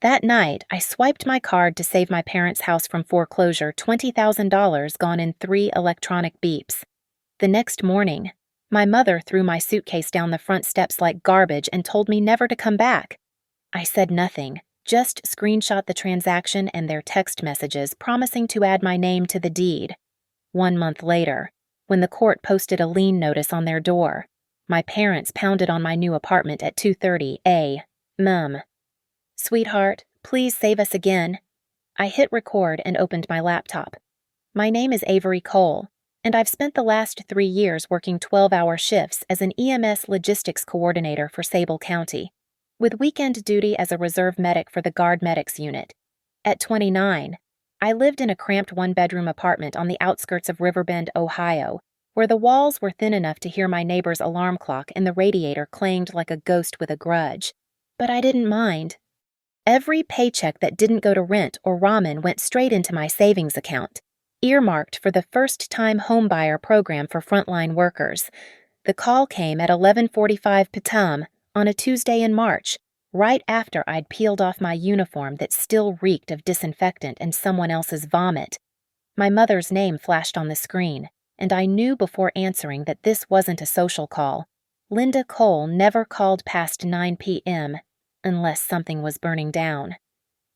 That night, I swiped my card to save my parents' house from foreclosure, $20,000 gone in 3 electronic beeps. The next morning, my mother threw my suitcase down the front steps like garbage and told me never to come back. I said nothing, just screenshot the transaction and their text messages promising to add my name to the deed. 1 month later, when the court posted a lien notice on their door, my parents pounded on my new apartment at 2:30 a.m. "Sweetheart, please save us again." I hit record and opened my laptop. My name is Avery Cole, and I've spent the last 3 years working 12-hour shifts as an EMS logistics coordinator for Sable County, with weekend duty as a reserve medic for the Guard Medics Unit. At 29, I lived in a cramped 1-bedroom apartment on the outskirts of Riverbend, Ohio, where the walls were thin enough to hear my neighbor's alarm clock and the radiator clanged like a ghost with a grudge. But I didn't mind. Every paycheck that didn't go to rent or ramen went straight into my savings account, earmarked for the first-time homebuyer program for frontline workers. The call came at 11:45 p.m. on a Tuesday in March, right after I'd peeled off my uniform that still reeked of disinfectant and someone else's vomit. My mother's name flashed on the screen, and I knew before answering that this wasn't a social call. Linda Cole never called past 9 p.m., unless something was burning down.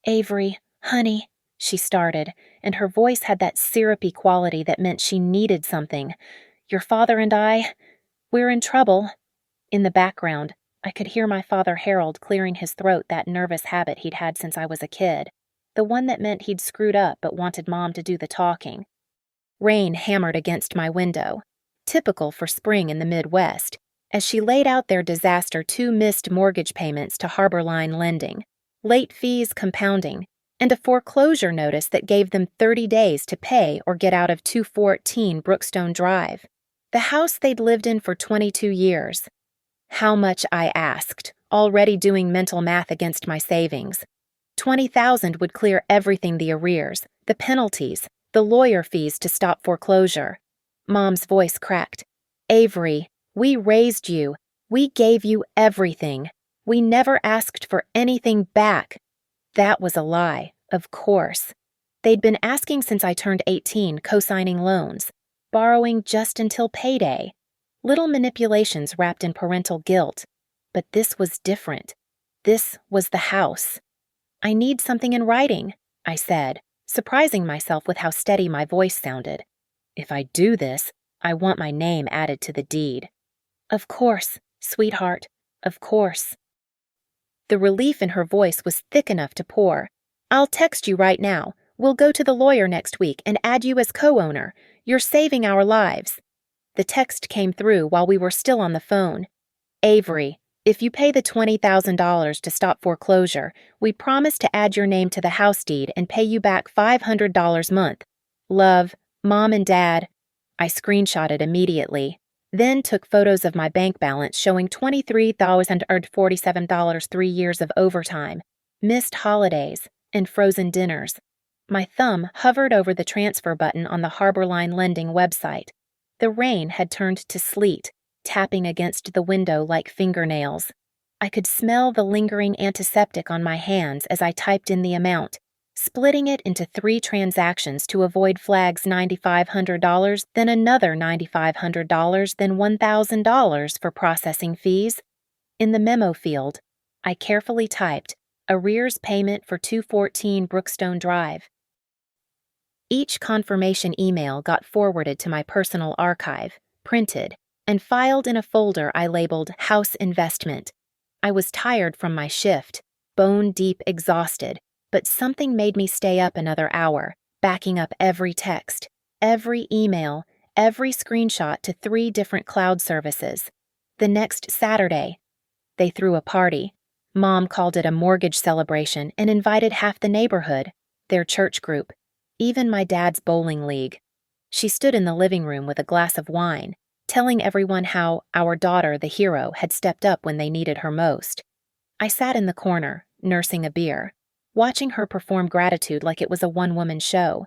"Avery, honey," she started, and her voice had that syrupy quality that meant she needed something. "Your father and we're in trouble." In the background, I could hear my father Harold clearing his throat, that nervous habit he'd had since I was a kid, the one that meant he'd screwed up but wanted Mom to do the talking. Rain hammered against my window, typical for spring in the Midwest, as she laid out their disaster 2 missed mortgage payments to Harborline Lending, late fees compounding, and a foreclosure notice that gave them 30 days to pay or get out of 214 Brookstone Drive, the house they'd lived in for 22 years. How much, I asked, already doing mental math against my savings. $20,000 would clear everything: the arrears, the penalties, the lawyer fees to stop foreclosure. Mom's voice cracked. "Avery, we raised you. We gave you everything. We never asked for anything back." That was a lie, of course. They'd been asking since I turned 18, co-signing loans, borrowing just until payday. Little manipulations wrapped in parental guilt. But this was different. This was the house. "I need something in writing," I said, surprising myself with how steady my voice sounded. "If I do this, I want my name added to the deed." "Of course, sweetheart, of course." The relief in her voice was thick enough to pour. "I'll text you right now. We'll go to the lawyer next week and add you as co-owner. You're saving our lives." The text came through while we were still on the phone. "Avery, if you pay the $20,000 to stop foreclosure, we promise to add your name to the house deed and pay you back $500 a month. Love, Mom and Dad." I screenshotted immediately, then took photos of my bank balance showing $23,047, 3 years of overtime, missed holidays, and frozen dinners. My thumb hovered over the transfer button on the Harborline Lending website. The rain had turned to sleet, tapping against the window like fingernails. I could smell the lingering antiseptic on my hands as I typed in the amount, splitting it into 3 transactions to avoid flags: $9,500, then another $9,500, then $1,000 for processing fees. In the memo field, I carefully typed arrears payment for 214 Brookstone Drive. Each confirmation email got forwarded to my personal archive, printed, and filed in a folder I labeled House Investment. I was tired from my shift, bone-deep exhausted, but something made me stay up another hour, backing up every text, every email, every screenshot to 3 different cloud services. The next Saturday, they threw a party. Mom called it a mortgage celebration and invited half the neighborhood, their church group, even my dad's bowling league. She stood in the living room with a glass of wine, telling everyone how our daughter, the hero, had stepped up when they needed her most. I sat in the corner, nursing a beer, watching her perform gratitude like it was a one-woman show.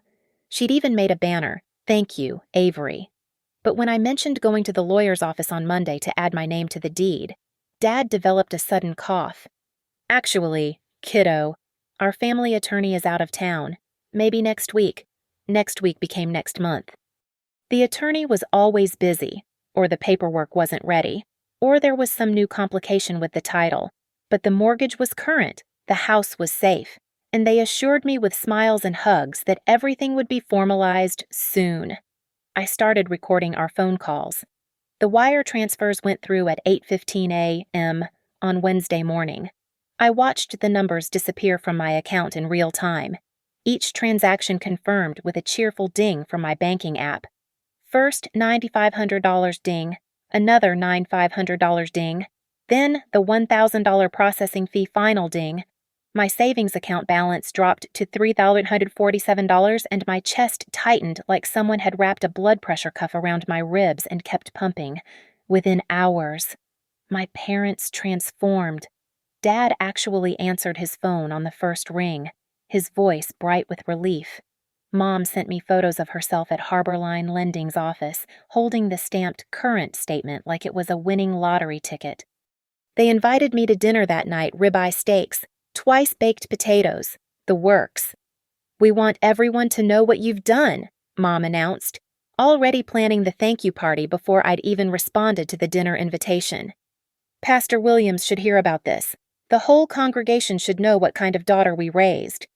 She'd even made a banner, "Thank you, Avery." But when I mentioned going to the lawyer's office on Monday to add my name to the deed, Dad developed a sudden cough. "Actually, kiddo, Our family attorney is out of town. Maybe next week. Next week became next month. The attorney was always busy, or the paperwork wasn't ready, or there was some new complication with the title. But the mortgage was current, the house was safe, and they assured me with smiles and hugs that everything would be formalized soon. I started recording our phone calls. The wire transfers went through at 8:15 a.m. on Wednesday morning. I watched the numbers disappear from my account in real time, each transaction confirmed with a cheerful ding from my banking app. First $9,500 ding, another $9,500 ding, then the $1,000 processing fee final ding. My savings account balance dropped to $3,147 and my chest tightened like someone had wrapped a blood pressure cuff around my ribs and kept pumping. Within hours, my parents transformed. Dad actually answered his phone on the first ring, his voice bright with relief. Mom sent me photos of herself at Harborline Lending's office, holding the stamped current statement like it was a winning lottery ticket. They invited me to dinner that night, ribeye steaks, twice baked potatoes, the works. "We want everyone to know what you've done," Mom announced, already planning the thank you party before I'd even responded to the dinner invitation. "Pastor Williams should hear about this. The whole congregation should know what kind of daughter we raised."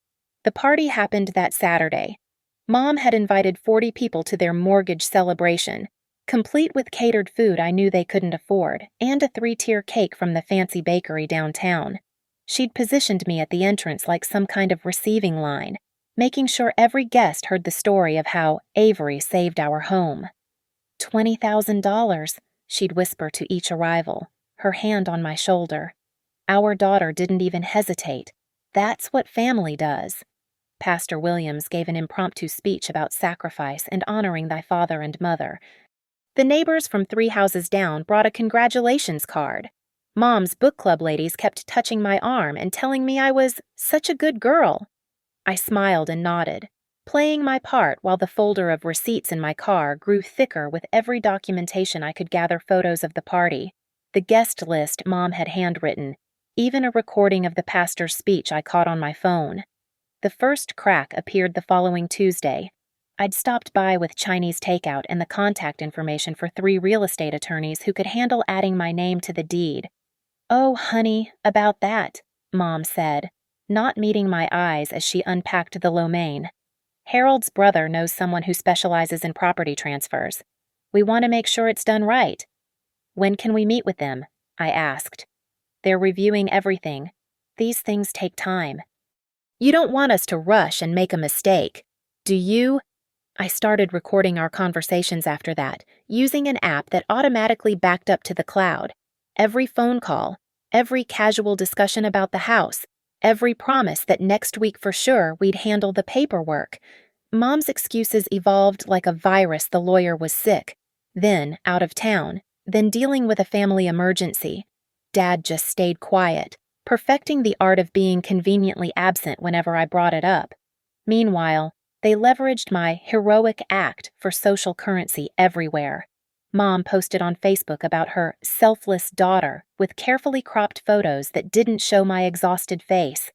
The party happened that Saturday. Mom had invited 40 people to their mortgage celebration, complete with catered food I knew they couldn't afford, and a 3-tier cake from the fancy bakery downtown. She'd positioned me at the entrance like some kind of receiving line, making sure every guest heard the story of how Avery saved our home. $20,000, she'd whisper to each arrival, her hand on my shoulder. Our daughter didn't even hesitate. That's what family does. Pastor Williams gave an impromptu speech about sacrifice and honoring thy father and mother. The neighbors from 3 houses down brought a congratulations card. Mom's book club ladies kept touching my arm and telling me I was such a good girl. I smiled and nodded, playing my part while the folder of receipts in my car grew thicker with every documentation I could gather photos of the party, the guest list Mom had handwritten, even a recording of the pastor's speech I caught on my phone. The first crack appeared the following Tuesday. I'd stopped by with Chinese takeout and the contact information for 3 real estate attorneys who could handle adding my name to the deed. "Oh, honey, about that," Mom said, not meeting my eyes as she unpacked the lo mein. "Harold's brother knows someone who specializes in property transfers. We want to make sure it's done right." "When can we meet with them?" I asked. "They're reviewing everything. These things take time." "You don't want us to rush and make a mistake, do you?" I started recording our conversations after that, using an app that automatically backed up to the cloud. Every phone call, every casual discussion about the house, every promise that next week for sure we'd handle the paperwork. Mom's excuses evolved like a virus. The lawyer was sick, then out of town, then dealing with a family emergency. Dad just stayed quiet, perfecting the art of being conveniently absent whenever I brought it up. Meanwhile, they leveraged my heroic act for social currency everywhere. Mom posted on Facebook about her selfless daughter with carefully cropped photos that didn't show my exhausted face.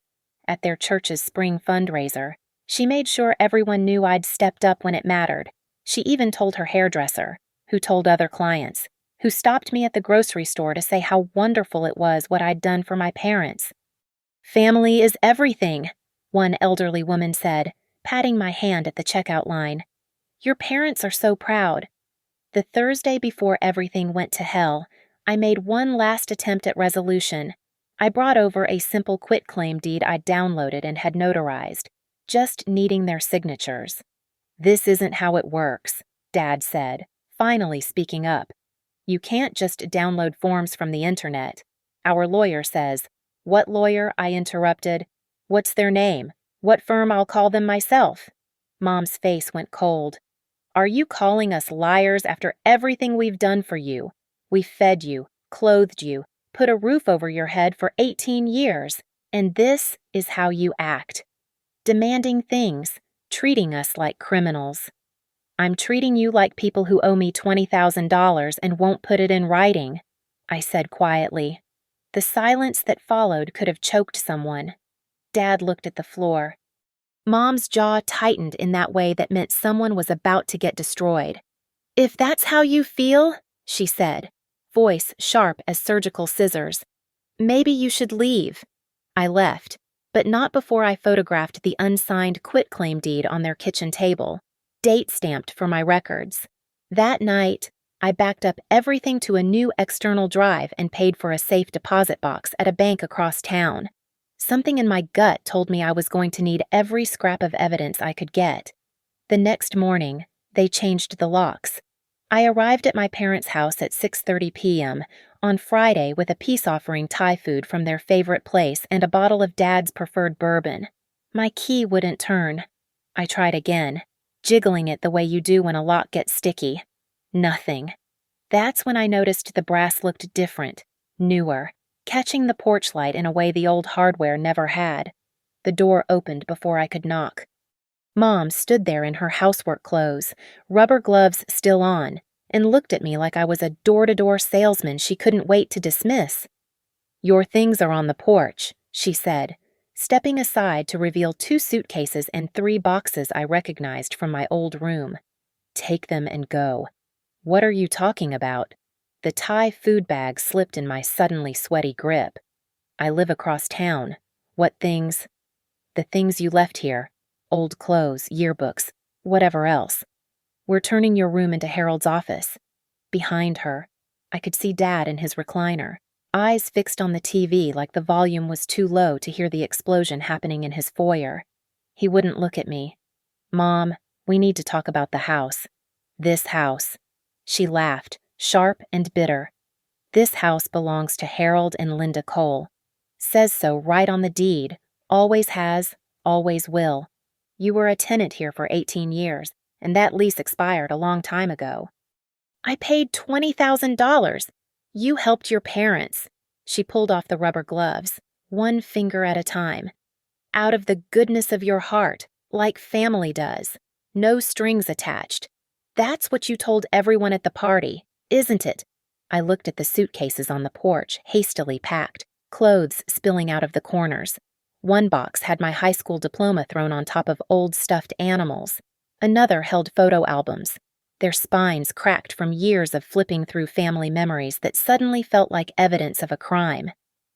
At their church's spring fundraiser, she made sure everyone knew I'd stepped up when it mattered. She even told her hairdresser, who told other clients, who stopped me at the grocery store to say how wonderful it was what I'd done for my parents. "Family is everything," one elderly woman said, patting my hand at the checkout line. "Your parents are so proud." The Thursday before everything went to hell, I made one last attempt at resolution. I brought over a simple quitclaim deed I'd downloaded and had notarized, just needing their signatures. "This isn't how it works," Dad said, finally speaking up. "You can't just download forms from the internet. Our lawyer says." "What lawyer?" I interrupted. "What's their name? What firm I'll call them myself?" Mom's face went cold. "Are you calling us liars after everything we've done for you? We fed you, clothed you, put a roof over your head for 18 years, and this is how you act. Demanding things, treating us like criminals." "I'm treating you like people who owe me $20,000 and won't put it in writing," I said quietly. The silence that followed could have choked someone. Dad looked at the floor. Mom's jaw tightened in that way that meant someone was about to get destroyed. "If that's how you feel," she said, voice sharp as surgical scissors, "maybe you should leave." I left, but not before I photographed the unsigned quitclaim deed on their kitchen table, date-stamped for my records. That night, I backed up everything to a new external drive and paid for a safe deposit box at a bank across town. Something in my gut told me I was going to need every scrap of evidence I could get. The next morning, they changed the locks. I arrived at my parents' house at 6:30 p.m. on Friday with a peace offering Thai food from their favorite place and a bottle of Dad's preferred bourbon. My key wouldn't turn. I tried again, jiggling it the way you do when a lock gets sticky. Nothing. That's when I noticed the brass looked different, newer, catching the porch light in a way the old hardware never had. The door opened before I could knock. Mom stood there in her housework clothes, rubber gloves still on, and looked at me like I was a door-to-door salesman she couldn't wait to dismiss. "Your things are on the porch," she said, stepping aside to reveal 2 suitcases and 3 boxes I recognized from my old room. "Take them and go." "What are you talking about?" The Thai food bag slipped in my suddenly sweaty grip. "I live across town. What things?" "The things you left here. Old clothes, yearbooks, whatever else. We're turning your room into Harold's office." Behind her, I could see Dad in his recliner, eyes fixed on the TV like the volume was too low to hear the explosion happening in his foyer. He wouldn't look at me. "Mom, we need to talk about the house. This house." She laughed, sharp and bitter. "This house belongs to Harold and Linda Cole. Says so right on the deed. Always has, always will. You were a tenant here for 18 years, and that lease expired a long time ago." "I paid $20,000. You helped your parents." She pulled off the rubber gloves, one finger at a time. "Out of the goodness of your heart, like family does. No strings attached. That's what you told everyone at the party, isn't it?" I looked at the suitcases on the porch, hastily packed, clothes spilling out of the corners. One box had my high school diploma thrown on top of old stuffed animals. Another held photo albums, their spines cracked from years of flipping through family memories that suddenly felt like evidence of a crime.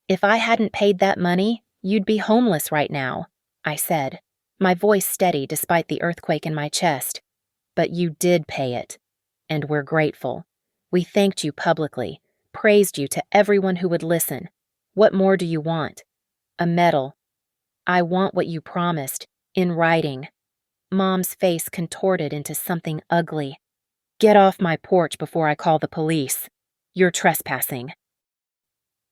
"If I hadn't paid that money, you'd be homeless right now," I said, my voice steady despite the earthquake in my chest. "But you did pay it, and we're grateful. We thanked you publicly, praised you to everyone who would listen. What more do you want?" "A medal." "I want what you promised, in writing." Mom's face contorted into something ugly. "Get off my porch before I call the police. You're trespassing."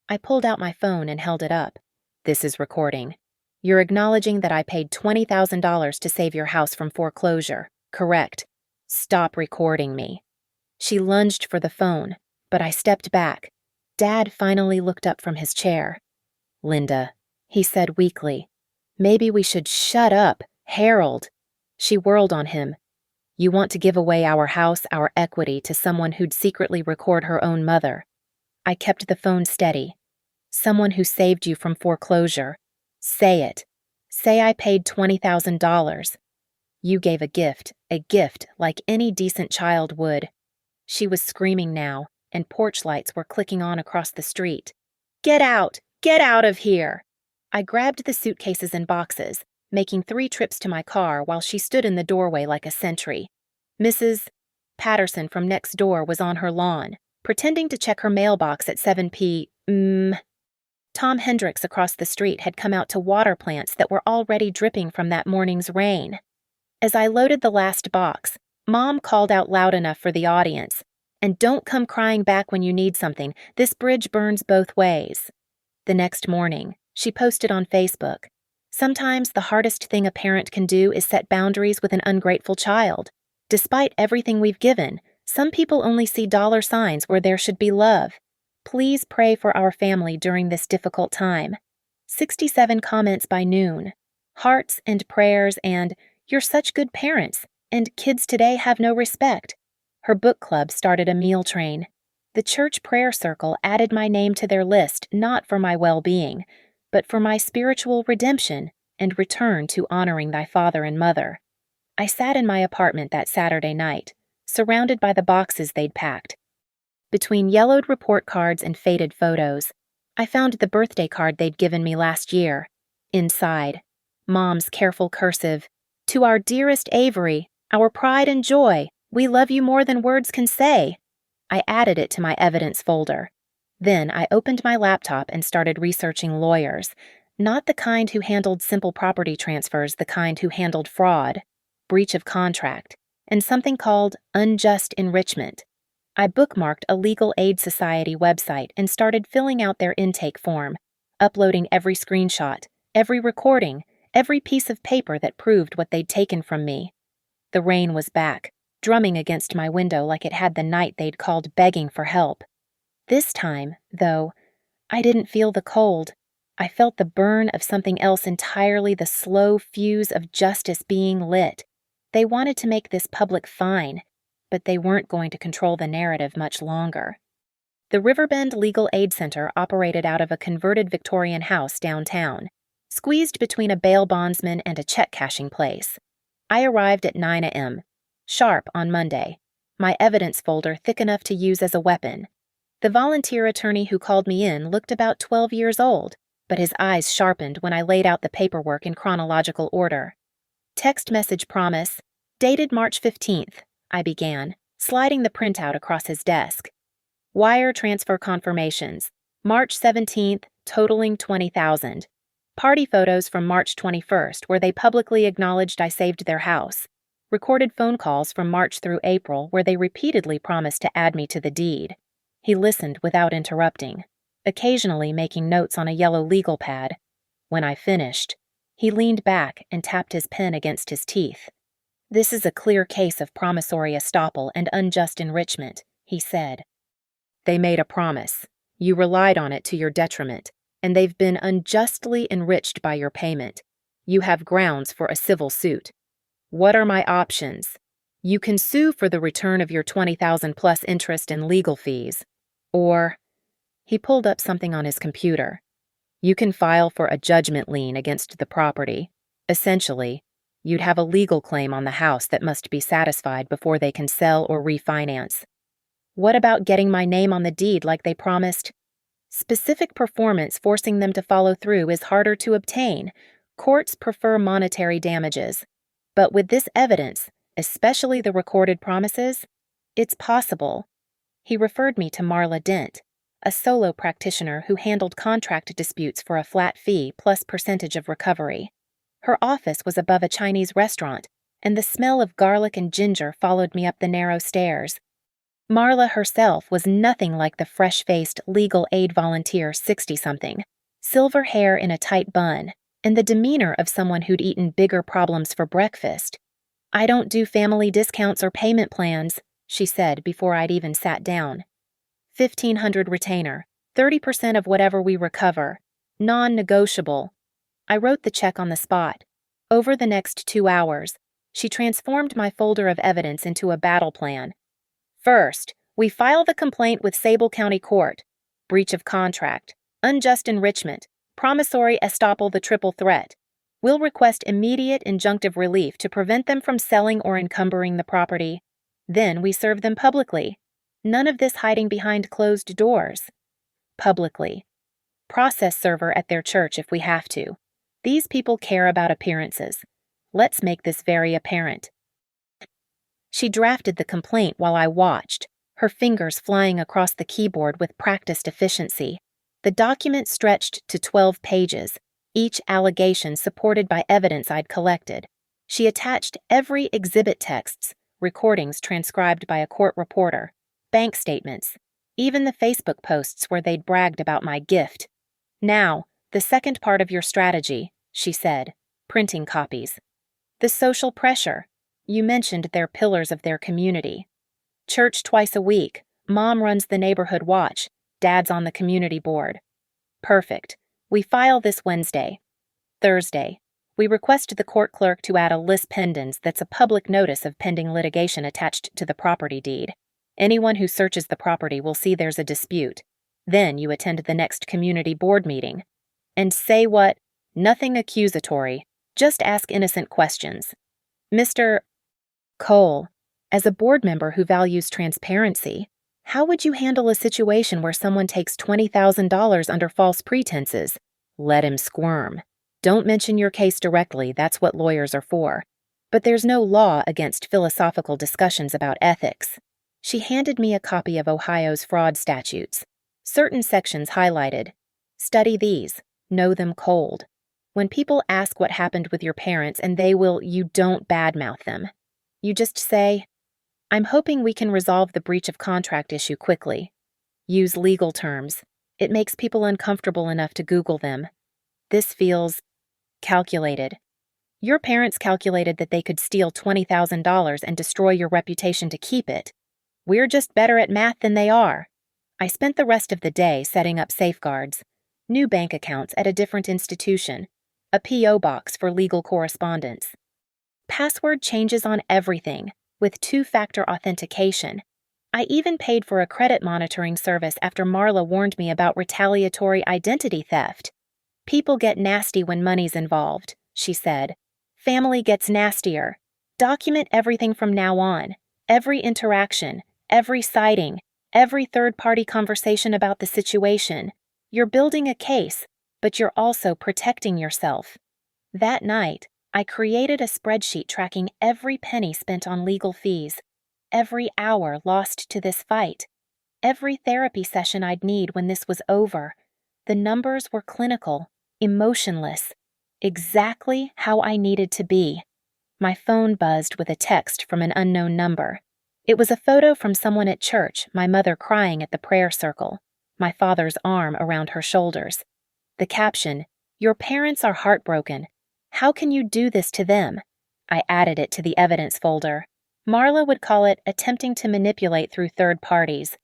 I pulled out my phone and held it up. "This is recording. You're acknowledging that I paid $20,000 to save your house from foreclosure, correct? Stop recording me." She lunged for the phone, but I stepped back. Dad finally looked up from his chair. "Linda," he said weakly, "maybe we should shut up, Harold." She whirled on him. "You want to give away our house, our equity, to someone who'd secretly record her own mother." I kept the phone steady. "Someone who saved you from foreclosure. Say it. Say I paid $20,000. You gave a gift like any decent child would." She was screaming now, and porch lights were clicking on across the street. "Get out! Get out of here!" I grabbed the suitcases and boxes, making 3 trips to my car while she stood in the doorway like a sentry. Mrs. Patterson from next door was on her lawn, pretending to check her mailbox at 7 p.m. Tom Hendricks across the street had come out to water plants that were already dripping from that morning's rain. As I loaded the last box, Mom called out loud enough for the audience, "And don't come crying back when you need something. This bridge burns both ways." The next morning, she posted on Facebook, "Sometimes the hardest thing a parent can do is set boundaries with an ungrateful child. Despite everything we've given, some people only see dollar signs where there should be love. Please pray for our family during this difficult time." 67 comments by noon. Hearts and prayers and, "You're such good parents," and "Kids today have no respect." Her book club started a meal train. The church prayer circle added my name to their list not for my well-being, but for my spiritual redemption and return to honoring thy father and mother. I sat in my apartment that Saturday night, surrounded by the boxes they'd packed. Between yellowed report cards and faded photos, I found the birthday card they'd given me last year. Inside, Mom's careful cursive, "To our dearest Avery, our pride and joy, we love you more than words can say." I added it to my evidence folder. Then I opened my laptop and started researching lawyers, not the kind who handled simple property transfers, the kind who handled fraud, breach of contract, and something called unjust enrichment. I bookmarked a legal aid society website and started filling out their intake form, uploading every screenshot, every recording, every piece of paper that proved what they'd taken from me. The rain was back, drumming against my window like it had the night they'd called begging for help. This time, though, I didn't feel the cold. I felt the burn of something else entirely, the slow fuse of justice being lit. They wanted to make this public fine, but they weren't going to control the narrative much longer. The Riverbend Legal Aid Center operated out of a converted Victorian house downtown, squeezed between a bail bondsman and a check-cashing place. I arrived at 9 a.m., sharp on Monday, my evidence folder thick enough to use as a weapon. The volunteer attorney who called me in looked about 12 years old, but his eyes sharpened when I laid out the paperwork in chronological order. Text message promise, dated March 15th, I began, sliding the printout across his desk. Wire transfer confirmations, March 17th, totaling $20,000. Party photos from March 21st, where they publicly acknowledged I saved their house. Recorded phone calls from March through April, where they repeatedly promised to add me to the deed. He listened without interrupting, occasionally making notes on a yellow legal pad. When I finished, he leaned back and tapped his pen against his teeth. "This is a clear case of promissory estoppel and unjust enrichment," he said. "They made a promise. You relied on it to your detriment, and they've been unjustly enriched by your payment. You have grounds for a civil suit. What are my options? You can sue for the return of your $20,000 plus interest and legal fees. Or," he pulled up something on his computer, "you can file for a judgment lien against the property. Essentially, you'd have a legal claim on the house that must be satisfied before they can sell or refinance. What about getting my name on the deed like they promised? Specific performance forcing them to follow through is harder to obtain. Courts prefer monetary damages. But with this evidence, especially the recorded promises, it's possible." He referred me to Marla Dent, a solo practitioner who handled contract disputes for a flat fee plus percentage of recovery. Her office was above a Chinese restaurant, and the smell of garlic and ginger followed me up the narrow stairs. Marla herself was nothing like the fresh-faced legal aid volunteer 60-something, silver hair in a tight bun, and the demeanor of someone who'd eaten bigger problems for breakfast. "I don't do family discounts or payment plans," she said before I'd even sat down. "1,500 retainer, 30% of whatever we recover, non-negotiable." I wrote the check on the spot. Over the next 2 hours, she transformed my folder of evidence into a battle plan. "First, we file the complaint with Sable County Court. Breach of contract, unjust enrichment, promissory estoppel, the triple threat. We'll request immediate injunctive relief to prevent them from selling or encumbering the property. Then we serve them publicly. None of this hiding behind closed doors. Publicly. Process server at their church if we have to. These people care about appearances. Let's make this very apparent." She drafted the complaint while I watched, her fingers flying across the keyboard with practiced efficiency. The document stretched to 12 pages, each allegation supported by evidence I'd collected. She attached every exhibit texts, recordings transcribed by a court reporter, bank statements, even the Facebook posts where they'd bragged about my gift. "Now, the second part of your strategy," she said, printing copies. "The social pressure. You mentioned they're pillars of their community. Church twice a week, Mom runs the neighborhood watch, Dad's on the community board. Perfect. We file this Wednesday. Thursday, we request the court clerk to add a lis pendens that's a public notice of pending litigation attached to the property deed. Anyone who searches the property will see there's a dispute. Then you attend the next community board meeting. And say what? Nothing accusatory. Just ask innocent questions. Mr. Cole, as a board member who values transparency, how would you handle a situation where someone takes $20,000 under false pretenses? Let him squirm. Don't mention your case directly, that's what lawyers are for. But there's no law against philosophical discussions about ethics. She handed me a copy of Ohio's fraud statutes. Certain sections highlighted. Study these. Know them cold. When people ask what happened with your parents and you don't badmouth them. You just say, I'm hoping we can resolve the breach of contract issue quickly. Use legal terms. It makes people uncomfortable enough to Google them. This feels calculated. Your parents calculated that they could steal $20,000 and destroy your reputation to keep it. We're just better at math than they are. I spent the rest of the day setting up safeguards, new bank accounts at a different institution, a P.O. box for legal correspondence. Password changes on everything, with two-factor authentication. I even paid for a credit monitoring service after Marla warned me about retaliatory identity theft. People get nasty when money's involved, she said. Family gets nastier. Document everything from now on. Every interaction, every sighting, every third-party conversation about the situation. You're building a case, but you're also protecting yourself. That night, I created a spreadsheet tracking every penny spent on legal fees, every hour lost to this fight, every therapy session I'd need when this was over. The numbers were clinical, emotionless, exactly how I needed to be. My phone buzzed with a text from an unknown number. It was a photo from someone at church, my mother crying at the prayer circle, my father's arm around her shoulders. The caption, "Your parents are heartbroken. How can you do this to them?" I added it to the evidence folder. Marla would call it attempting to manipulate through third parties.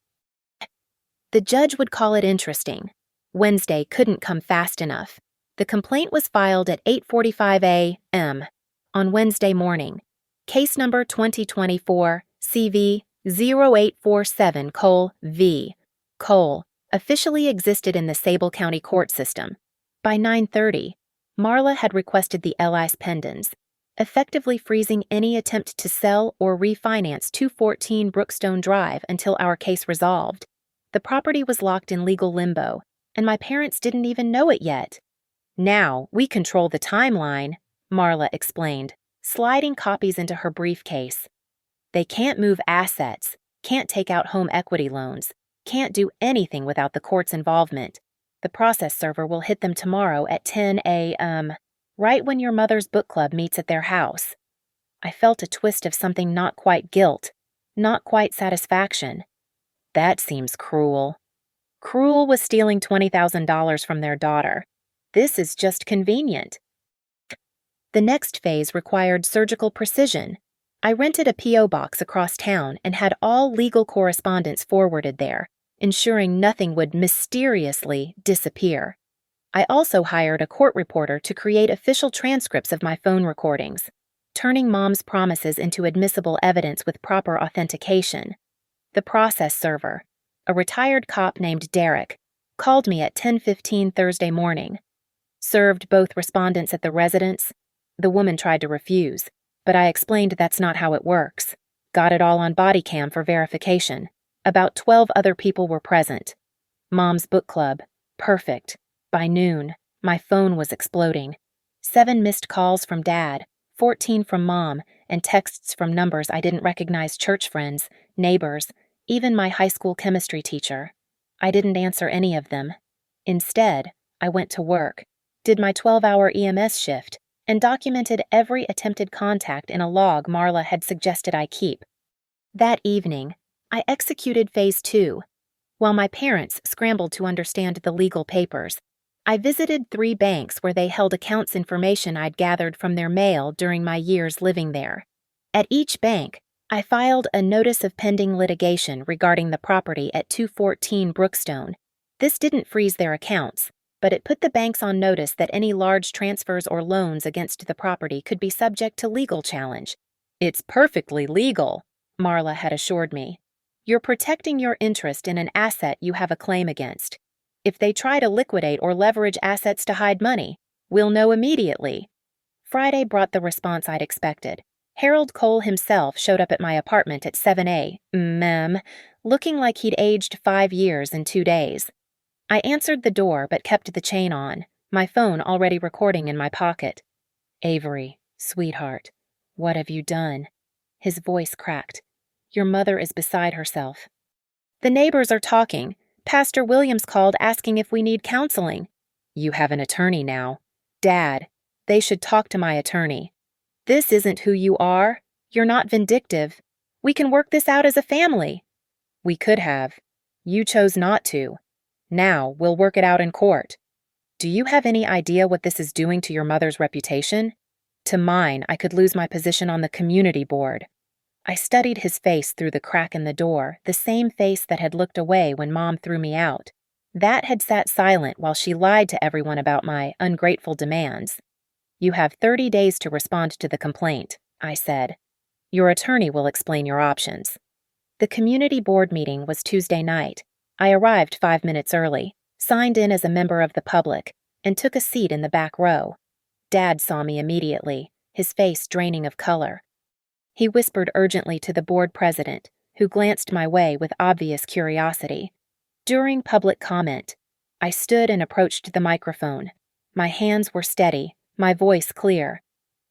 The judge would call it interesting. Wednesday couldn't come fast enough. The complaint was filed at 8:45 a.m. on Wednesday morning. Case number 2024 CV 0847-V. Cole officially existed in the Sable County court system. By 9:30, Marla had requested the LI's pendants, effectively freezing any attempt to sell or refinance 214 Brookstone Drive until our case resolved. The property was locked in legal limbo, and my parents didn't even know it yet. Now, we control the timeline, Marla explained, sliding copies into her briefcase. They can't move assets, can't take out home equity loans, can't do anything without the court's involvement. The process server will hit them tomorrow at 10 a.m., right when your mother's book club meets at their house. I felt a twist of something not quite guilt, not quite satisfaction. That seems cruel. Cruel was stealing $20,000 from their daughter. This is just convenient. The next phase required surgical precision. I rented a P.O. box across town and had all legal correspondence forwarded there, ensuring nothing would mysteriously disappear. I also hired a court reporter to create official transcripts of my phone recordings, turning Mom's promises into admissible evidence with proper authentication. The process server, a retired cop named Derek, called me at 10:15 Thursday morning. Served both respondents at the residence. The woman tried to refuse, but I explained that's not how it works. Got it all on body cam for verification. About 12 other people were present. Mom's book club. Perfect. By noon, my phone was exploding. 7 missed calls from Dad, 14 from Mom, and texts from numbers I didn't recognize: church friends, neighbors, even my high school chemistry teacher. I didn't answer any of them. Instead, I went to work, did my 12-hour EMS shift, and documented every attempted contact in a log Marla had suggested I keep. That evening, I executed Phase 2. While my parents scrambled to understand the legal papers, I visited 3 banks where they held accounts information I'd gathered from their mail during my years living there. At each bank, I filed a notice of pending litigation regarding the property at 214 Brookstone. This didn't freeze their accounts, but it put the banks on notice that any large transfers or loans against the property could be subject to legal challenge. "It's perfectly legal," Marla had assured me. "You're protecting your interest in an asset you have a claim against. If they try to liquidate or leverage assets to hide money, we'll know immediately. Friday brought the response I'd expected. Harold Cole himself showed up at my apartment at 7 a.m., looking like he'd aged 5 years in 2 days. I answered the door but kept the chain on, my phone already recording in my pocket. "Avery, sweetheart, what have you done?" His voice cracked. "Your mother is beside herself." "The neighbors are talking. Pastor Williams called asking if we need counseling." "You have an attorney now." "Dad, they should talk to my attorney." "This isn't who you are. You're not vindictive. We can work this out as a family." "We could have. You chose not to. Now we'll work it out in court." "Do you have any idea what this is doing to your mother's reputation?" "To mine, I could lose my position on the community board." I studied his face through the crack in the door, the same face that had looked away when Mom threw me out. That had sat silent while she lied to everyone about my ungrateful demands. "You have 30 days to respond to the complaint," I said. "Your attorney will explain your options." The community board meeting was Tuesday night. I arrived 5 minutes early, signed in as a member of the public, and took a seat in the back row. Dad saw me immediately, his face draining of color. He whispered urgently to the board president, who glanced my way with obvious curiosity. During public comment, I stood and approached the microphone. My hands were steady, my voice clear.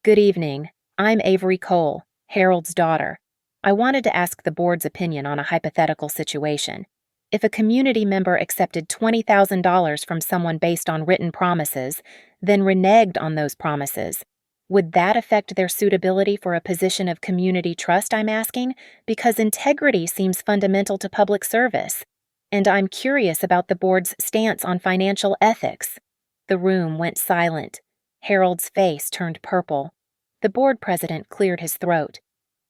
"Good evening. I'm Avery Cole, Harold's daughter. I wanted to ask the board's opinion on a hypothetical situation. If a community member accepted $20,000 from someone based on written promises, then reneged on those promises, would that affect their suitability for a position of community trust, I'm asking? Because integrity seems fundamental to public service. And I'm curious about the board's stance on financial ethics." The room went silent. Harold's face turned purple. The board president cleared his throat.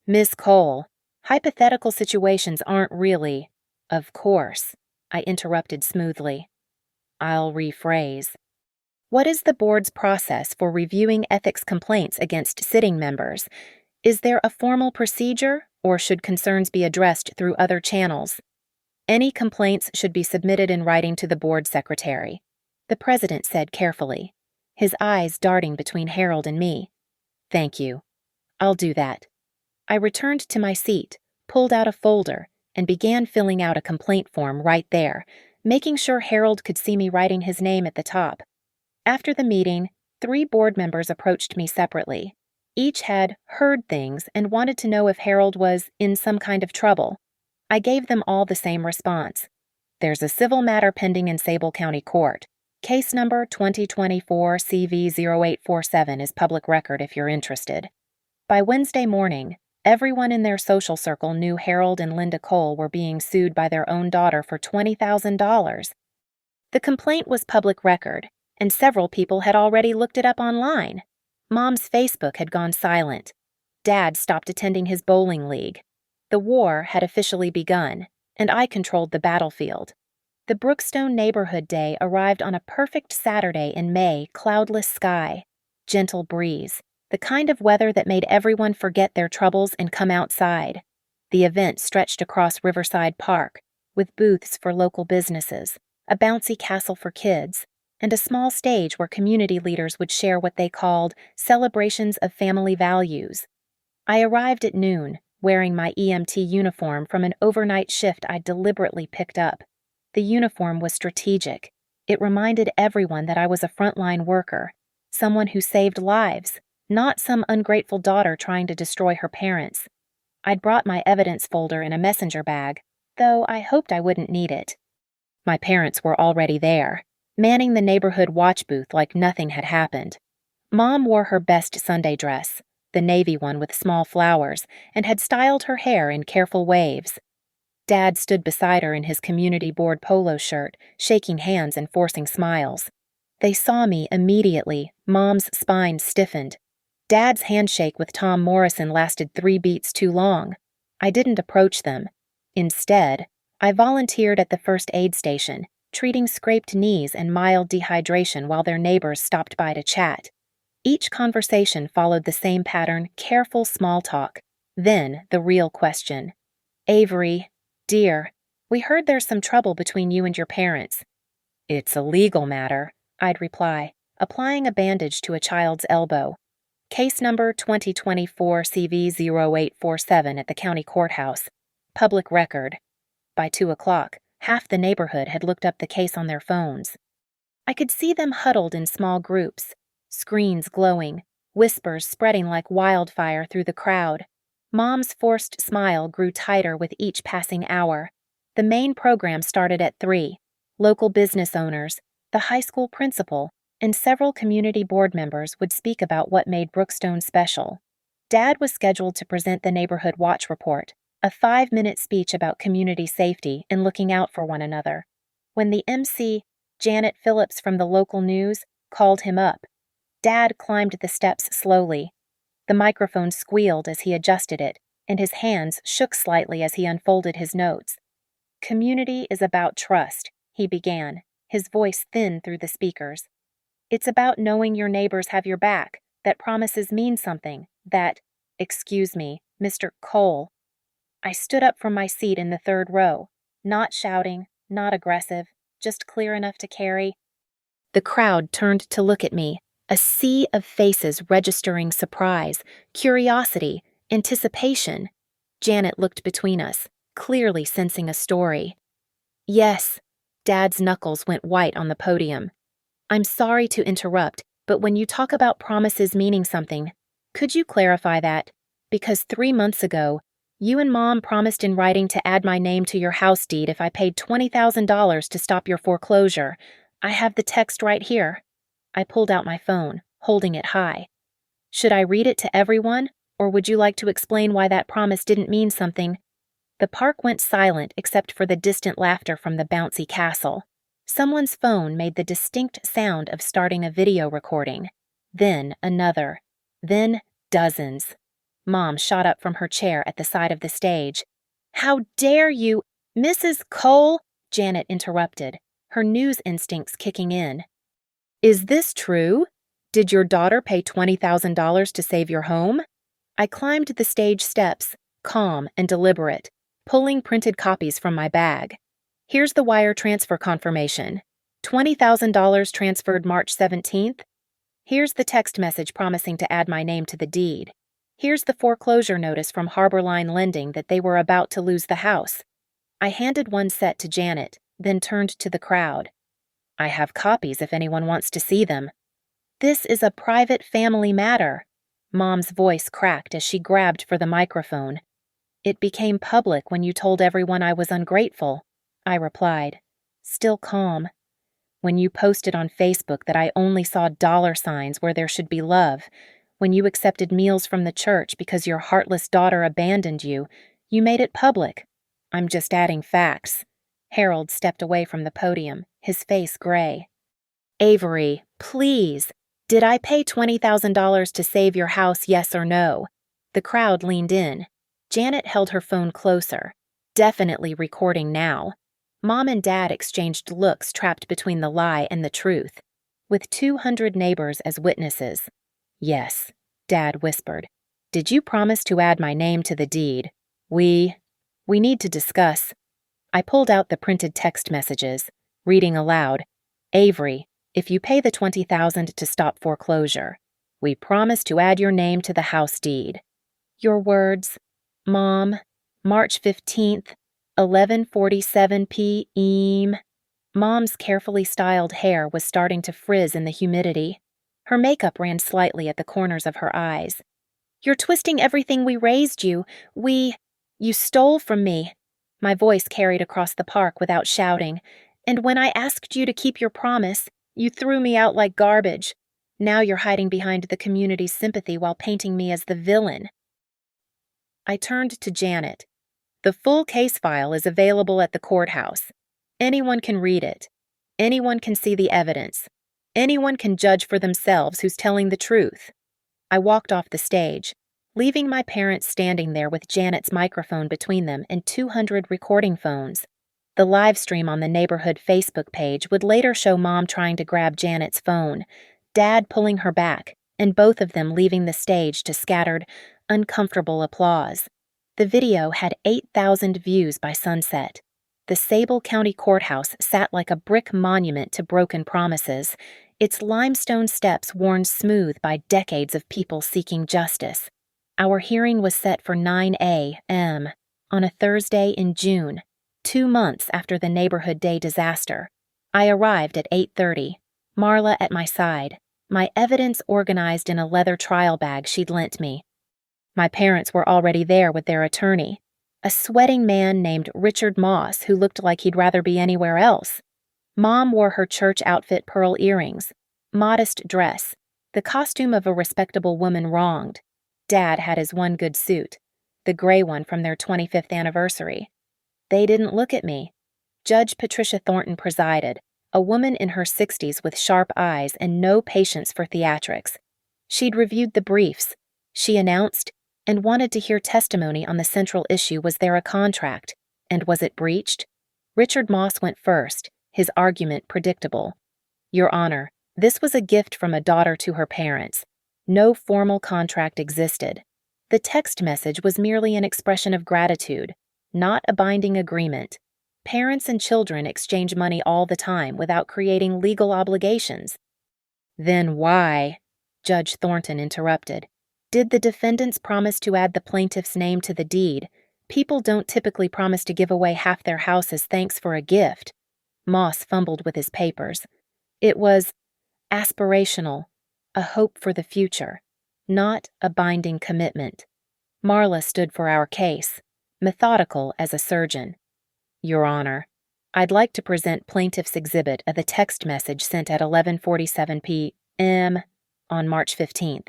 "Miss Cole, hypothetical situations aren't really—" "Of course," I interrupted smoothly. "I'll rephrase. What is the board's process for reviewing ethics complaints against sitting members? Is there a formal procedure, or should concerns be addressed through other channels?" "Any complaints should be submitted in writing to the board secretary," the president said carefully, his eyes darting between Harold and me. "Thank you. I'll do that." I returned to my seat, pulled out a folder, and began filling out a complaint form right there, making sure Harold could see me writing his name at the top. After the meeting, 3 board members approached me separately. Each had heard things and wanted to know if Harold was in some kind of trouble. I gave them all the same response. "There's a civil matter pending in Sable County Court. Case number 2024 CV0847 is public record if you're interested." By Wednesday morning, everyone in their social circle knew Harold and Linda Cole were being sued by their own daughter for $20,000. The complaint was public record, and several people had already looked it up online. Mom's Facebook had gone silent. Dad stopped attending his bowling league. The war had officially begun, and I controlled the battlefield. The Brookstone Neighborhood Day arrived on a perfect Saturday in May, cloudless sky, gentle breeze, the kind of weather that made everyone forget their troubles and come outside. The event stretched across Riverside Park, with booths for local businesses, a bouncy castle for kids, and a small stage where community leaders would share what they called celebrations of family values. I arrived at noon, wearing my EMT uniform from an overnight shift I deliberately picked up. The uniform was strategic. It reminded everyone that I was a frontline worker, someone who saved lives, not some ungrateful daughter trying to destroy her parents. I'd brought my evidence folder in a messenger bag, though I hoped I wouldn't need it. My parents were already there, manning the neighborhood watch booth like nothing had happened. Mom wore her best Sunday dress, the navy one with small flowers, and had styled her hair in careful waves. Dad stood beside her in his community board polo shirt, shaking hands and forcing smiles. They saw me immediately. Mom's spine stiffened. Dad's handshake with Tom Morrison lasted 3 beats too long. I didn't approach them. Instead, I volunteered at the first aid station, treating scraped knees and mild dehydration while their neighbors stopped by to chat. Each conversation followed the same pattern, careful small talk. Then the real question. "Avery, dear, we heard there's some trouble between you and your parents." It's a legal matter, I'd reply, applying a bandage to a child's elbow. Case number 2024 CV0847 at the county courthouse. Public record. By 2 o'clock, half the neighborhood had looked up the case on their phones. I could see them huddled in small groups, screens glowing, whispers spreading like wildfire through the crowd. Mom's forced smile grew tighter with each passing hour. The main program started at 3. Local business owners, the high school principal, and several community board members would speak about what made Brookstone special. Dad was scheduled to present the Neighborhood Watch Report, a 5-minute speech about community safety and looking out for one another. When the MC, Janet Phillips from the local news, called him up, Dad climbed the steps slowly. The microphone squealed as he adjusted it, and his hands shook slightly as he unfolded his notes. Community is about trust, he began, his voice thin through the speakers. It's about knowing your neighbors have your back, that promises mean something, that, excuse me, Mr. Cole. I stood up from my seat in the 3rd row, not shouting, not aggressive, just clear enough to carry. The crowd turned to look at me, a sea of faces registering surprise, curiosity, anticipation. Janet looked between us, clearly sensing a story. Yes, Dad's knuckles went white on the podium. I'm sorry to interrupt, but when you talk about promises meaning something, could you clarify that? Because 3 months ago, you and Mom promised in writing to add my name to your house deed if I paid $20,000 to stop your foreclosure. I have the text right here. I pulled out my phone, holding it high. Should I read it to everyone, or would you like to explain why that promise didn't mean something? The park went silent except for the distant laughter from the bouncy castle. Someone's phone made the distinct sound of starting a video recording. Then another. Then dozens. Mom shot up from her chair at the side of the stage. How dare you, Mrs. Cole? Janet interrupted, her news instincts kicking in. Is this true? Did your daughter pay $20,000 to save your home? I climbed the stage steps, calm and deliberate, pulling printed copies from my bag. Here's the wire transfer confirmation. $20,000 transferred March 17th. Here's the text message promising to add my name to the deed. Here's the foreclosure notice from Harborline Lending that they were about to lose the house. I handed one set to Janet, then turned to the crowd. I have copies if anyone wants to see them. This is a private family matter. Mom's voice cracked as she grabbed for the microphone. It became public when you told everyone I was ungrateful, I replied, still calm. When you posted on Facebook that I only saw dollar signs where there should be love, when you accepted meals from the church because your heartless daughter abandoned you, you made it public. I'm just adding facts. Harold stepped away from the podium, his face gray. Avery, please, did I pay $20,000 to save your house, yes or no? The crowd leaned in. Janet held her phone closer, definitely recording now. Mom and Dad exchanged looks trapped between the lie and the truth, with 200 neighbors as witnesses. Yes, Dad whispered. Did you promise to add my name to the deed? We need to discuss. I pulled out the printed text messages, reading aloud. Avery, if you pay the $20,000 to stop foreclosure, we promise to add your name to the house deed. Your words, Mom, March 15th, 11:47 p.m. Mom's carefully styled hair was starting to frizz in the humidity. Her makeup ran slightly at the corners of her eyes. You're twisting everything we raised you. You stole from me. My voice carried across the park without shouting, and when I asked you to keep your promise, you threw me out like garbage. Now you're hiding behind the community's sympathy while painting me as the villain. I turned to Janet. The full case file is available at the courthouse. Anyone can read it. Anyone can see the evidence. Anyone can judge for themselves who's telling the truth. I walked off the stage, leaving my parents standing there with Janet's microphone between them and 200 recording phones. The live stream on the neighborhood Facebook page would later show Mom trying to grab Janet's phone, Dad pulling her back, and both of them leaving the stage to scattered, uncomfortable applause. The video had 8,000 views by sunset. The Sable County Courthouse sat like a brick monument to broken promises, its limestone steps worn smooth by decades of people seeking justice. Our hearing was set for 9 a.m. on a Thursday in June, 2 months after the neighborhood day disaster. I arrived at 8:30, Marla at my side, my evidence organized in a leather trial bag she'd lent me. My parents were already there with their attorney, a sweating man named Richard Moss who looked like he'd rather be anywhere else. Mom wore her church outfit pearl earrings, modest dress, the costume of a respectable woman wronged. Dad had his one good suit, the gray one from their 25th anniversary. They didn't look at me. Judge Patricia Thornton presided, a woman in her 60s with sharp eyes and no patience for theatrics. She'd reviewed the briefs, she announced, and wanted to hear testimony on the central issue: was there a contract, and was it breached? Richard Moss went first, his argument predictable. Your Honor, this was a gift from a daughter to her parents. No formal contract existed. The text message was merely an expression of gratitude, not a binding agreement. Parents and children exchange money all the time without creating legal obligations. Then why? Judge Thornton interrupted. Did the defendants promise to add the plaintiff's name to the deed? People don't typically promise to give away half their house as thanks for a gift. Moss fumbled with his papers. It was aspirational, a hope for the future, not a binding commitment. Marla stood for our case, methodical as a surgeon. Your Honor, I'd like to present plaintiff's exhibit of the text message sent at 11:47 p.m. on March 15th.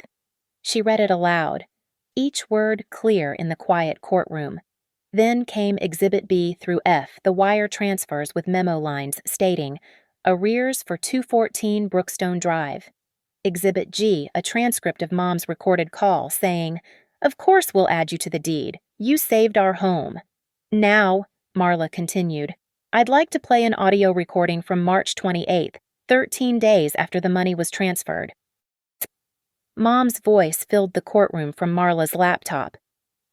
She read it aloud, each word clear in the quiet courtroom. Then came Exhibit B through F, the wire transfers with memo lines stating, arrears for 214 Brookstone Drive. Exhibit G, a transcript of Mom's recorded call saying, of course we'll add you to the deed. You saved our home. Now, Marla continued, I'd like to play an audio recording from March 28th, 13 days after the money was transferred. Mom's voice filled the courtroom from Marla's laptop.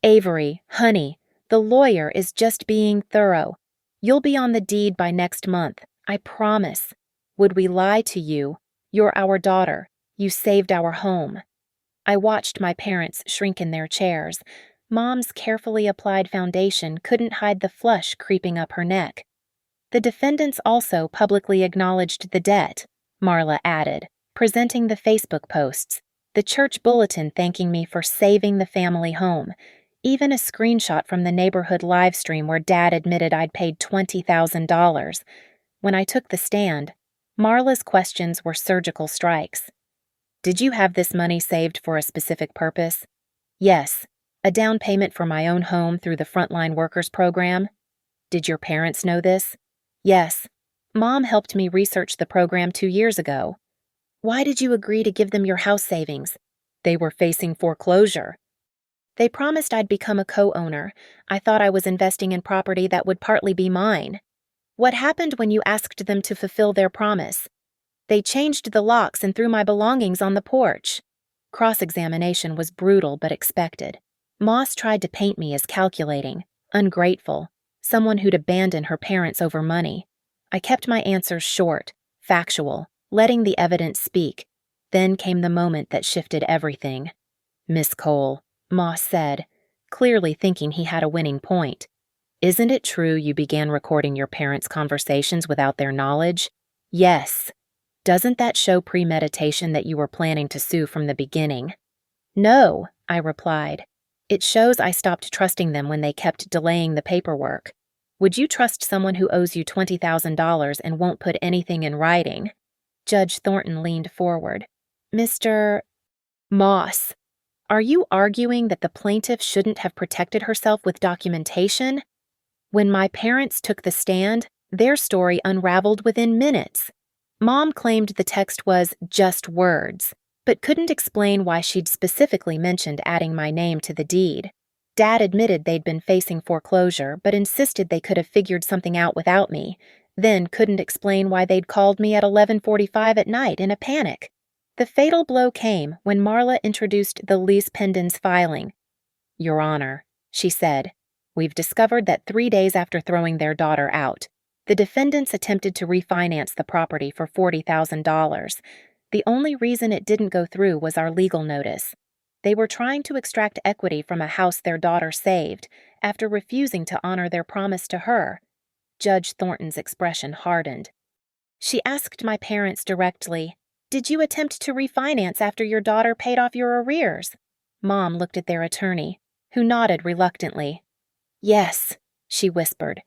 Avery, honey, the lawyer is just being thorough. You'll be on the deed by next month, I promise. Would we lie to you? You're our daughter. You saved our home. I watched my parents shrink in their chairs. Mom's carefully applied foundation couldn't hide the flush creeping up her neck. The defendants also publicly acknowledged the debt, Marla added, presenting the Facebook posts, the church bulletin thanking me for saving the family home, even a screenshot from the neighborhood live stream where Dad admitted I'd paid $20,000. When I took the stand, Marla's questions were surgical strikes. Did you have this money saved for a specific purpose? Yes, a down payment for my own home through the Frontline Workers Program. Did your parents know this? Yes. Mom helped me research the program 2 years ago. Why did you agree to give them your house savings? They were facing foreclosure. They promised I'd become a co-owner. I thought I was investing in property that would partly be mine. What happened when you asked them to fulfill their promise? They changed the locks and threw my belongings on the porch. Cross-examination was brutal but expected. Moss tried to paint me as calculating, ungrateful, someone who'd abandon her parents over money. I kept my answers short, factual, letting the evidence speak. Then came the moment that shifted everything. Miss Cole, Moss said, clearly thinking he had a winning point. Isn't it true you began recording your parents' conversations without their knowledge? Yes. Doesn't that show premeditation that you were planning to sue from the beginning? No, I replied. It shows I stopped trusting them when they kept delaying the paperwork. Would you trust someone who owes you $20,000 and won't put anything in writing? Judge Thornton leaned forward. Mr. Moss, are you arguing that the plaintiff shouldn't have protected herself with documentation? When my parents took the stand, their story unraveled within minutes. Mom claimed the text was just words, but couldn't explain why she'd specifically mentioned adding my name to the deed. Dad admitted they'd been facing foreclosure, but insisted they could have figured something out without me, then couldn't explain why they'd called me at 11:45 at night in a panic. The fatal blow came when Marla introduced the lease pendens filing. Your Honor, she said, We've discovered that 3 days after throwing their daughter out, the defendants attempted to refinance the property for $40,000. The only reason it didn't go through was our legal notice. They were trying to extract equity from a house their daughter saved after refusing to honor their promise to her. Judge Thornton's expression hardened. She asked my parents directly, "Did you attempt to refinance after your daughter paid off your arrears?" Mom looked at their attorney, who nodded reluctantly. "Yes," she whispered.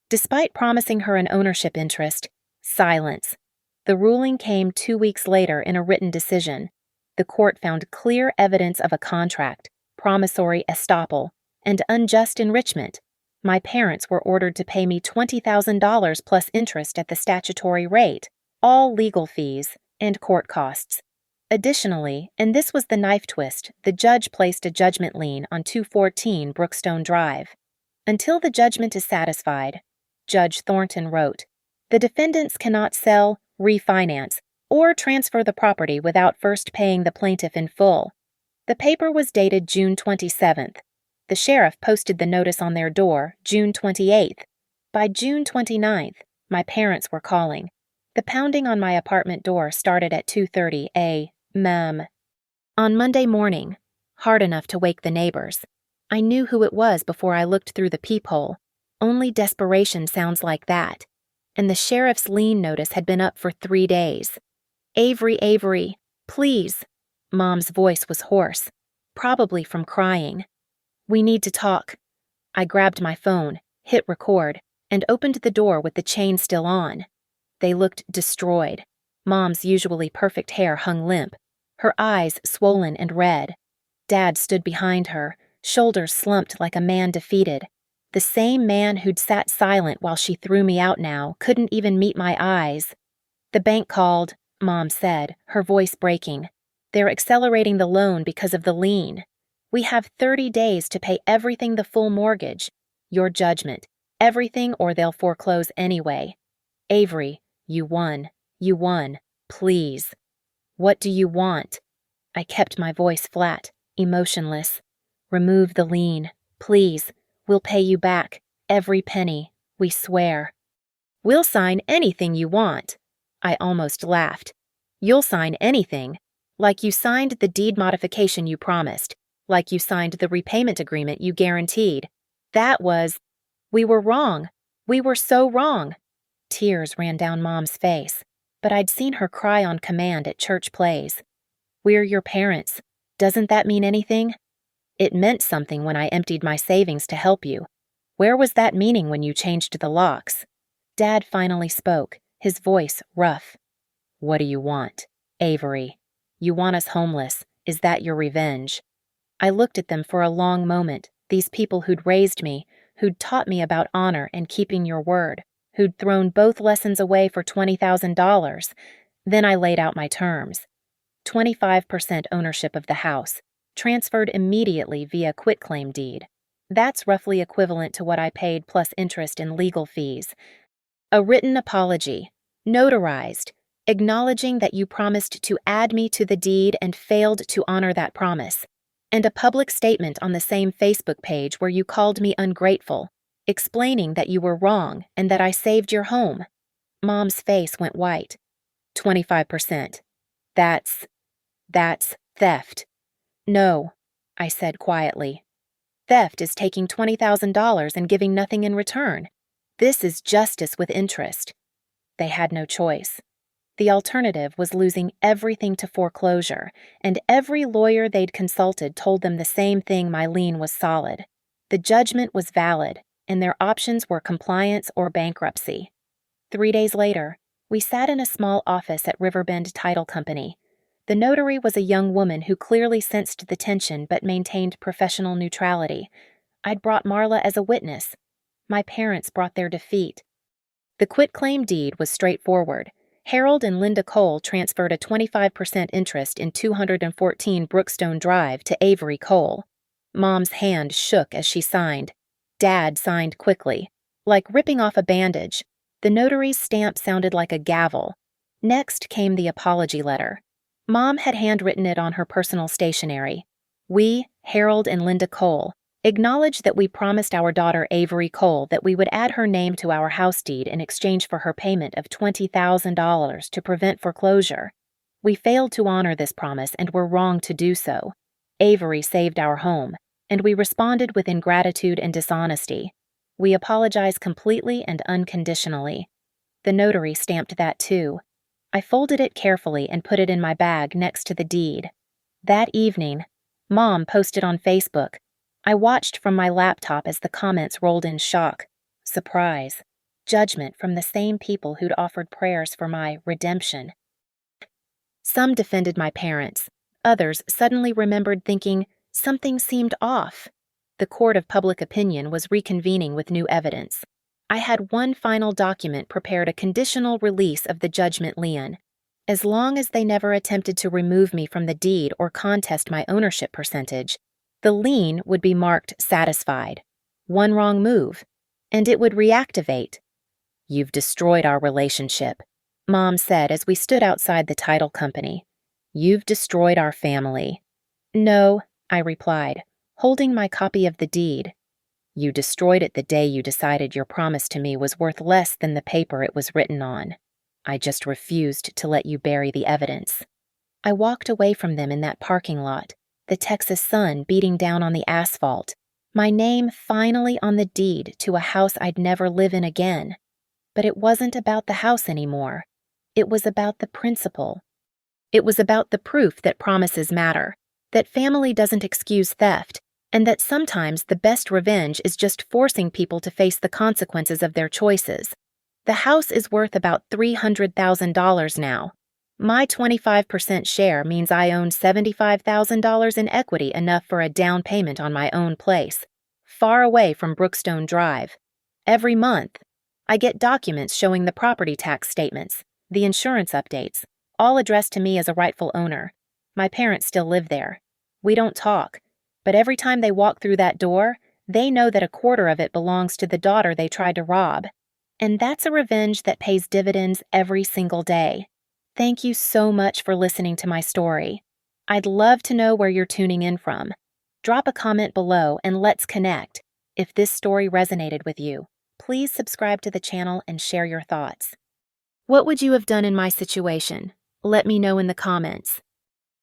Despite promising her an ownership interest, silence. The ruling came 2 weeks later in a written decision. The court found clear evidence of a contract, promissory estoppel, and unjust enrichment. My parents were ordered to pay me $20,000 plus interest at the statutory rate, all legal fees, and court costs. Additionally, and this was the knife twist, the judge placed a judgment lien on 214 Brookstone Drive. Until the judgment is satisfied, Judge Thornton wrote, the defendants cannot sell, refinance, or transfer the property without first paying the plaintiff in full. The paper was dated June 27th. The sheriff posted the notice on their door June 28th. By June 29th, my parents were calling. The pounding on my apartment door started at 2:30 a.m. On Monday morning, hard enough to wake the neighbors. I knew who it was before I looked through the peephole. Only desperation sounds like that. And the sheriff's lien notice had been up for 3 days. Avery, please." Mom's voice was hoarse, probably from crying. "We need to talk." I grabbed my phone, hit record, and opened the door with the chain still on. They looked destroyed. Mom's usually perfect hair hung limp, her eyes swollen and red. Dad stood behind her, shoulders slumped like a man defeated. The same man who'd sat silent while she threw me out now couldn't even meet my eyes. "The bank called," Mom said, her voice breaking. "They're accelerating the loan because of the lien. We have 30 days to pay everything the full mortgage. Your judgment. Everything or they'll foreclose anyway. Avery, you won. You won. Please." "What do you want?" I kept my voice flat, emotionless. "Remove the lien. Please. We'll pay you back. Every penny. We swear." "We'll sign anything you want." I almost laughed. "You'll sign anything. Like you signed the deed modification you promised. Like you signed the repayment agreement you guaranteed. That was... We were wrong. We were so wrong." Tears ran down Mom's face, but I'd seen her cry on command at church plays. "We're your parents. Doesn't that mean anything?" "It meant something when I emptied my savings to help you. Where was that meaning when you changed the locks?" Dad finally spoke, his voice rough. "What do you want? Avery. You want us homeless. Is that your revenge?" I looked at them for a long moment, these people who'd raised me, who'd taught me about honor and keeping your word, who'd thrown both lessons away for $20,000. Then I laid out my terms. 25% ownership of the house, transferred immediately via quitclaim deed. That's roughly equivalent to what I paid plus interest and legal fees. A written apology, notarized, acknowledging that you promised to add me to the deed and failed to honor that promise. And a public statement on the same Facebook page where you called me ungrateful, explaining that you were wrong and that I saved your home. Mom's face went white. 25%. That's theft. "No," I said quietly. "Theft is taking $20,000 and giving nothing in return. This is justice with interest." They had no choice. The alternative was losing everything to foreclosure, and every lawyer they'd consulted told them the same thing: my lien was solid. The judgment was valid, and their options were compliance or bankruptcy. 3 days later, we sat in a small office at Riverbend Title Company. The notary was a young woman who clearly sensed the tension but maintained professional neutrality. I'd brought Marla as a witness. My parents brought their defeat. The quitclaim deed was straightforward. Harold and Linda Cole transferred a 25% interest in 214 Brookstone Drive to Avery Cole. Mom's hand shook as she signed. Dad signed quickly, like ripping off a bandage. The notary's stamp sounded like a gavel. Next came the apology letter. Mom had handwritten it on her personal stationery. "We, Harold and Linda Cole, Acknowledge that we promised our daughter Avery Cole that we would add her name to our house deed in exchange for her payment of $20,000 to prevent foreclosure. We failed to honor this promise and were wrong to do so. Avery saved our home, and we responded with ingratitude and dishonesty. We apologize completely and unconditionally. The notary stamped that too. I folded it carefully and put it in my bag next to the deed. That evening, Mom posted on Facebook. I watched from my laptop as the comments rolled in shock, surprise, judgment from the same people who'd offered prayers for my redemption. Some defended my parents. Others suddenly remembered thinking something seemed off. The court of public opinion was reconvening with new evidence. I had one final document prepared, a conditional release of the judgment lien. As long as they never attempted to remove me from the deed or contest my ownership percentage, the lien would be marked satisfied. One wrong move, and it would reactivate. "You've destroyed our relationship," Mom said as we stood outside the title company. "You've destroyed our family." "No," I replied, holding my copy of the deed. "You destroyed it the day you decided your promise to me was worth less than the paper it was written on. I just refused to let you bury the evidence." I walked away from them in that parking lot, the Texas sun beating down on the asphalt, my name finally on the deed to a house I'd never live in again. But it wasn't about the house anymore. It was about the principle. It was about the proof that promises matter, that family doesn't excuse theft, and that sometimes the best revenge is just forcing people to face the consequences of their choices. The house is worth about $300,000 now. My 25% share means I own $75,000 in equity, enough for a down payment on my own place, far away from Brookstone Drive. Every month, I get documents showing the property tax statements, the insurance updates, all addressed to me as a rightful owner. My parents still live there. We don't talk, but every time they walk through that door, they know that a quarter of it belongs to the daughter they tried to rob. And that's a revenge that pays dividends every single day. Thank you so much for listening to my story. I'd love to know where you're tuning in from. Drop a comment below and let's connect. If this story resonated with you, please subscribe to the channel and share your thoughts. What would you have done in my situation? Let me know in the comments.